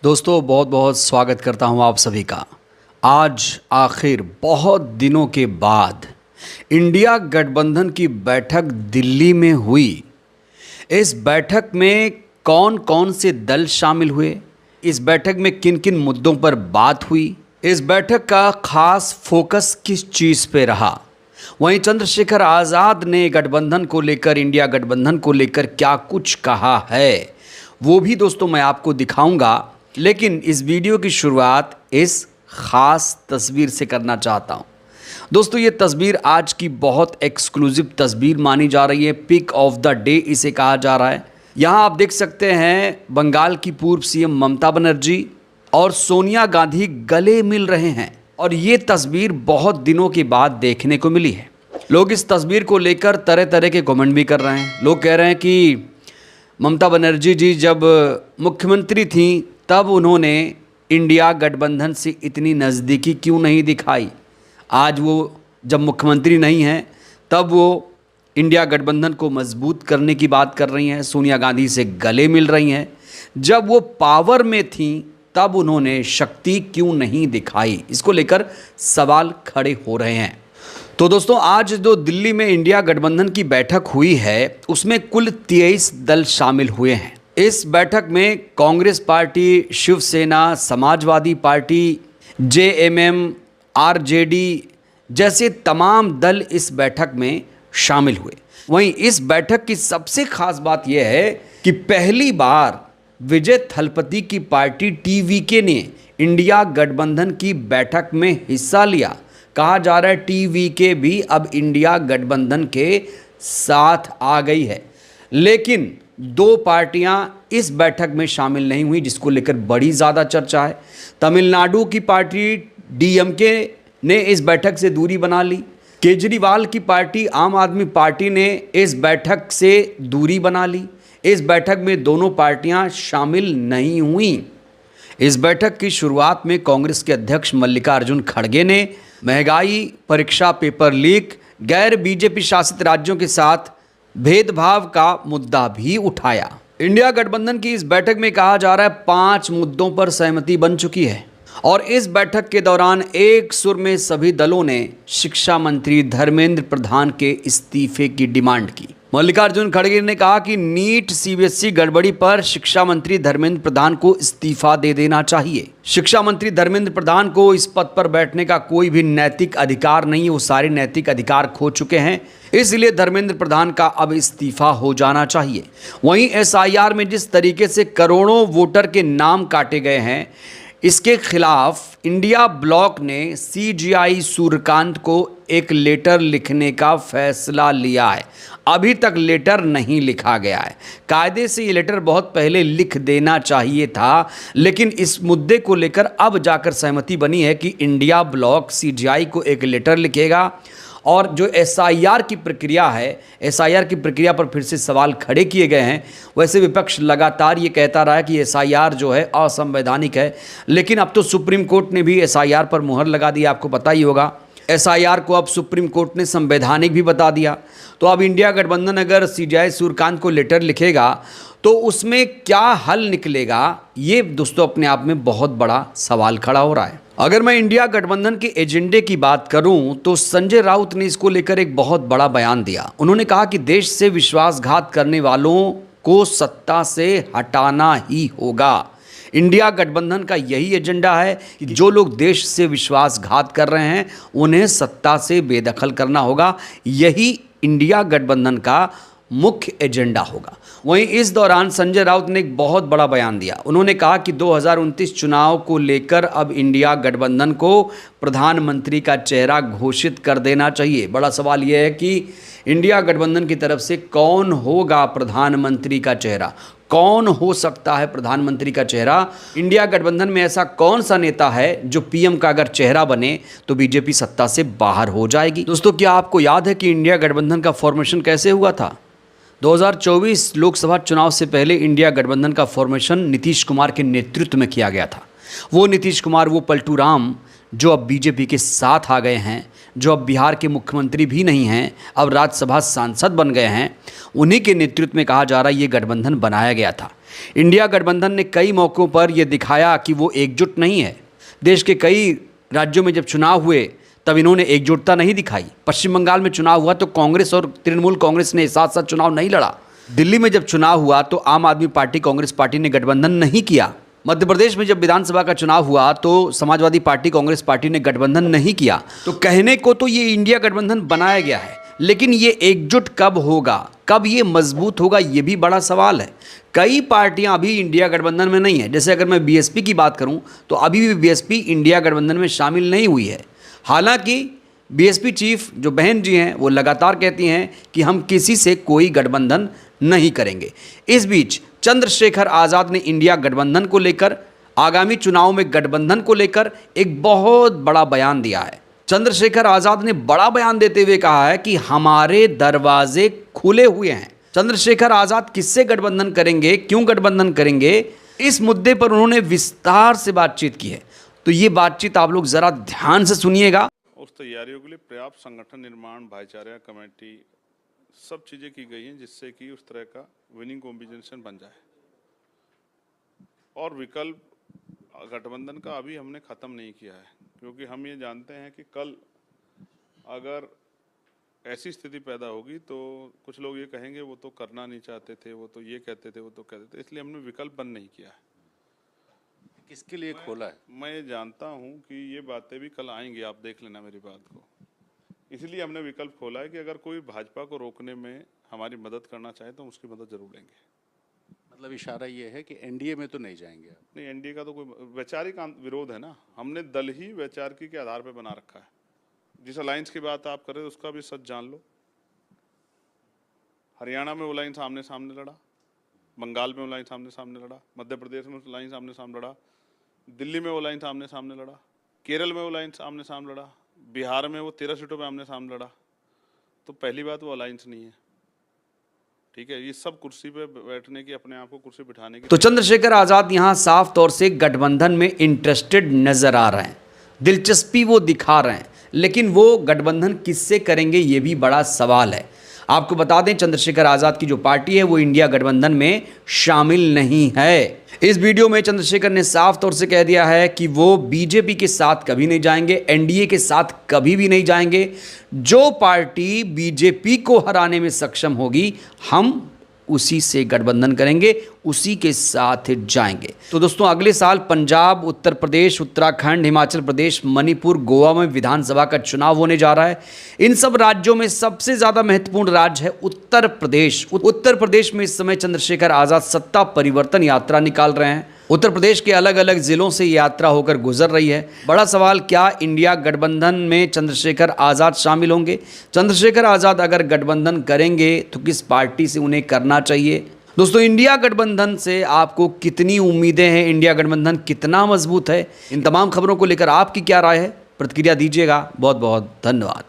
दोस्तों बहुत बहुत स्वागत करता हूं आप सभी का। आज आखिर बहुत दिनों के बाद इंडिया गठबंधन की बैठक दिल्ली में हुई। इस बैठक में कौन कौन से दल शामिल हुए, इस बैठक में किन किन मुद्दों पर बात हुई, इस बैठक का खास फोकस किस चीज़ पे रहा, वहीं चंद्रशेखर आज़ाद ने गठबंधन को लेकर, इंडिया गठबंधन को लेकर क्या कुछ कहा है, वो भी दोस्तों मैं आपको दिखाऊंगा। लेकिन इस वीडियो की शुरुआत इस ख़ास तस्वीर से करना चाहता हूं। दोस्तों ये तस्वीर आज की बहुत एक्सक्लूसिव तस्वीर मानी जा रही है। पिक ऑफ द डे इसे कहा जा रहा है। यहाँ आप देख सकते हैं बंगाल की पूर्व सीएम ममता बनर्जी और सोनिया गांधी गले मिल रहे हैं और ये तस्वीर बहुत दिनों के बाद देखने को मिली है। लोग इस तस्वीर को लेकर तरह तरह के कमेंट भी कर रहे हैं। लोग कह रहे हैं कि ममता बनर्जी जी जब मुख्यमंत्री थीं तब उन्होंने इंडिया गठबंधन से इतनी नज़दीकी क्यों नहीं दिखाई। आज वो जब मुख्यमंत्री नहीं हैं तब वो इंडिया गठबंधन को मजबूत करने की बात कर रही हैं, सोनिया गांधी से गले मिल रही हैं। जब वो पावर में थीं तब उन्होंने शक्ति क्यों नहीं दिखाई, इसको लेकर सवाल खड़े हो रहे हैं। तो दोस्तों आज जो दिल्ली में इंडिया गठबंधन की बैठक हुई है उसमें कुल 23 दल शामिल हुए हैं। इस बैठक में Congress party, Shiv Sena, Samajwadi party, JMM, RJD जैसे तमाम दल इस बैठक में शामिल हुए। वहीं इस बैठक की सबसे खास बात यह है कि पहली बार विजय थलपति की पार्टी टीवीके ने इंडिया गठबंधन की बैठक में हिस्सा लिया। कहा जा रहा है टीवीके भी अब इंडिया गठबंधन के साथ आ गई है। लेकिन दो पार्टियां इस बैठक में शामिल नहीं हुई, जिसको लेकर बड़ी ज़्यादा चर्चा है। तमिलनाडु की पार्टी डीएमके ने इस बैठक से दूरी बना ली। केजरीवाल की पार्टी आम आदमी पार्टी ने इस बैठक से दूरी बना ली। इस बैठक में दोनों पार्टियां शामिल नहीं हुईं। इस बैठक की शुरुआत में कांग्रेस के अध्यक्ष मल्लिकार्जुन खड़गे ने महंगाई, परीक्षा पेपर लीक, गैर बीजेपी शासित राज्यों के साथ भेदभाव का मुद्दा भी उठाया। इंडिया गठबंधन की इस बैठक में कहा जा रहा है 5 मुद्दों पर सहमति बन चुकी है और इस बैठक के दौरान एक सुर में सभी दलों ने शिक्षा मंत्री धर्मेंद्र प्रधान के इस्तीफे की डिमांड की। मल्लिकार्जुन खड़गे ने कहा कि नीट सीबीएसई गड़बड़ी पर शिक्षा मंत्री धर्मेंद्र प्रधान को इस्तीफा दे देना चाहिए। शिक्षा मंत्री धर्मेंद्र प्रधान को इस पद पर बैठने का कोई भी नैतिक अधिकार नहीं है, वो सारे नैतिक अधिकार खो चुके हैं, इसलिए धर्मेंद्र प्रधान का अब इस्तीफा हो जाना चाहिए। वहीं एसआईआर में जिस तरीके से करोड़ों वोटर के नाम काटे गए हैं, इसके खिलाफ इंडिया ब्लॉक ने सीजीआई सूर्यकांत को एक लेटर लिखने का फैसला लिया है। अभी तक लेटर नहीं लिखा गया है। कायदे से ये लेटर बहुत पहले लिख देना चाहिए था, लेकिन इस मुद्दे को लेकर अब जाकर सहमति बनी है कि इंडिया ब्लॉक सीजीआई को एक लेटर लिखेगा। और जो एसआईआर की प्रक्रिया है, एसआईआर की प्रक्रिया पर फिर से सवाल खड़े किए गए हैं। वैसे विपक्ष लगातार ये कहता रहा है कि एसआईआर जो है असंवैधानिक है, लेकिन अब तो सुप्रीम कोर्ट ने भी एसआईआर पर मुहर लगा दी। आपको पता ही होगा एसआईआर को अब सुप्रीम कोर्ट ने संवैधानिक भी बता दिया। तो अब इंडिया गठबंधन अगर सीजीआई सूर्यकांत को लेटर लिखेगा तो उसमें क्या हल निकलेगा, ये दोस्तों अपने आप में बहुत बड़ा सवाल खड़ा हो रहा है। अगर मैं इंडिया गठबंधन के एजेंडे की बात करूं तो संजय राउत ने इसको लेकर एक बहुत बड़ा बयान दिया। उन्होंने कहा कि देश से विश्वासघात करने वालों को सत्ता से हटाना ही होगा। इंडिया गठबंधन का यही एजेंडा है कि जो लोग देश से विश्वासघात कर रहे हैं उन्हें सत्ता से बेदखल करना होगा। यही इंडिया गठबंधन का मुख्य एजेंडा होगा। वहीं इस दौरान संजय राउत ने एक बहुत बड़ा बयान दिया। उन्होंने कहा कि 2029 चुनाव को लेकर अब इंडिया गठबंधन को प्रधानमंत्री का चेहरा घोषित कर देना चाहिए। बड़ा सवाल यह है कि इंडिया गठबंधन की तरफ से कौन होगा प्रधानमंत्री का चेहरा, कौन हो सकता है प्रधानमंत्री का चेहरा। इंडिया गठबंधन में ऐसा कौन सा नेता है जो पीएम का अगर चेहरा बने तो बीजेपी सत्ता से बाहर हो जाएगी। दोस्तों क्या आपको याद है कि इंडिया गठबंधन का फॉर्मेशन कैसे हुआ था? 2024 लोकसभा चुनाव से पहले इंडिया गठबंधन का फॉर्मेशन नीतीश कुमार के नेतृत्व में किया गया था। वो नीतीश कुमार, वो पलटू राम जो अब बीजेपी के साथ आ गए हैं, जो अब बिहार के मुख्यमंत्री भी नहीं हैं, अब राज्यसभा सांसद बन गए हैं, उन्हीं के नेतृत्व में कहा जा रहा है ये गठबंधन बनाया गया था। इंडिया गठबंधन ने कई मौक़ों पर यह दिखाया कि वो एकजुट नहीं है। देश के कई राज्यों में जब चुनाव हुए तब इन्होंने एकजुटता नहीं दिखाई। पश्चिम बंगाल में चुनाव हुआ तो कांग्रेस और तृणमूल कांग्रेस ने साथ साथ चुनाव नहीं लड़ा। दिल्ली में जब चुनाव हुआ तो आम आदमी पार्टी कांग्रेस पार्टी ने गठबंधन नहीं किया। मध्य प्रदेश में जब विधानसभा का चुनाव हुआ तो समाजवादी पार्टी कांग्रेस पार्टी ने गठबंधन नहीं किया। तो कहने को तो ये इंडिया गठबंधन बनाया गया है, लेकिन ये एकजुट कब होगा, कब ये मजबूत होगा, ये भी बड़ा सवाल है। कई पार्टियां अभी इंडिया गठबंधन में नहीं है। जैसे अगर मैं बीएसपी की बात करूं तो अभी भी बीएसपी इंडिया गठबंधन में शामिल नहीं हुई है। हालांकि बीएसपी चीफ जो बहन जी हैं वो लगातार कहती हैं कि हम किसी से कोई गठबंधन नहीं करेंगे। इस बीच चंद्रशेखर आज़ाद ने इंडिया गठबंधन को लेकर, आगामी चुनाव में गठबंधन को लेकर एक बहुत बड़ा बयान दिया है। चंद्रशेखर आज़ाद ने बड़ा बयान देते हुए कहा है कि हमारे दरवाजे खुले हुए हैं। चंद्रशेखर आज़ाद किससे गठबंधन करेंगे, क्यों गठबंधन करेंगे, इस मुद्दे पर उन्होंने विस्तार से बातचीत की है। तो ये बातचीत आप लोग जरा ध्यान से सुनिएगा। उस तैयारियों के लिए पर्याप्त संगठन निर्माण, भाईचारा कमेटी, सब चीज़ें की गई हैं जिससे कि उस तरह का विनिंग कॉम्बिनेशन बन जाए। और विकल्प गठबंधन का अभी हमने ख़त्म नहीं किया है, क्योंकि हम ये जानते हैं कि कल अगर ऐसी स्थिति पैदा होगी तो कुछ लोग ये कहेंगे वो तो करना नहीं चाहते थे, वो तो ये कहते थे, वो तो कहते थे, इसलिए हमने विकल्प बंद नहीं किया है। किसके लिए खोला है? मैं जानता हूं कि ये बातें भी कल आएंगी, आप देख लेना मेरी बात को। इसलिए हमने विकल्प खोला है कि अगर कोई भाजपा को रोकने में हमारी मदद करना चाहे तो हम उसकी मदद जरूर लेंगे। मतलब इशारा ये है कि एनडीए में तो नहीं जाएंगे आप? नहीं, एनडीए का तो कोई वैचारिक विरोध है ना। हमने दल ही वैचारिकी के आधार पर बना रखा है। जिस अलायंस की बात आप कर रहे हो उसका भी सच जान लो। हरियाणा में वो लाइन सामने सामने लड़ा, बंगाल में वो लाइन सामने सामने लड़ा, मध्य प्रदेश में वो लाइन सामने सामने लड़ा, दिल्ली में वो लाइन सामने सामने लड़ा, केरल में वो लाइन सामने सामने लड़ा, बिहार में वो 13 सीटों पे आमने सामने लड़ा। तो पहली बात वो अलायंस नहीं है, ठीक है। ये सब कुर्सी पे बैठने की, अपने आप को कुर्सी बिठाने की। तो चंद्रशेखर आज़ाद यहाँ साफ तौर से गठबंधन में इंटरेस्टेड नजर आ रहे हैं, दिलचस्पी वो दिखा रहे हैं, लेकिन वो गठबंधन किससे करेंगे ये भी बड़ा सवाल है। आपको बता दें चंद्रशेखर आज़ाद की जो पार्टी है वो इंडिया गठबंधन में शामिल नहीं है। इस वीडियो में चंद्रशेखर ने साफ तौर से कह दिया है कि वो बीजेपी के साथ कभी नहीं जाएंगे, एनडीए के साथ कभी भी नहीं जाएंगे। जो पार्टी बीजेपी को हराने में सक्षम होगी हम उसी से गठबंधन करेंगे, उसी के साथ जाएंगे। तो दोस्तों अगले साल पंजाब, उत्तर प्रदेश, उत्तराखंड, हिमाचल प्रदेश, मणिपुर, गोवा में विधानसभा का चुनाव होने जा रहा है। इन सब राज्यों में सबसे ज़्यादा महत्वपूर्ण राज्य है उत्तर प्रदेश। उत्तर प्रदेश में इस समय चंद्रशेखर आज़ाद सत्ता परिवर्तन यात्रा निकाल रहे हैं। उत्तर प्रदेश के अलग अलग जिलों से यात्रा होकर गुजर रही है। बड़ा सवाल, क्या इंडिया गठबंधन में चंद्रशेखर आज़ाद शामिल होंगे? चंद्रशेखर आज़ाद अगर गठबंधन करेंगे तो किस पार्टी से उन्हें करना चाहिए? दोस्तों इंडिया गठबंधन से आपको कितनी उम्मीदें हैं? इंडिया गठबंधन कितना मजबूत है? इन तमाम खबरों को लेकर आपकी क्या राय है? प्रतिक्रिया दीजिएगा। बहुत बहुत धन्यवाद।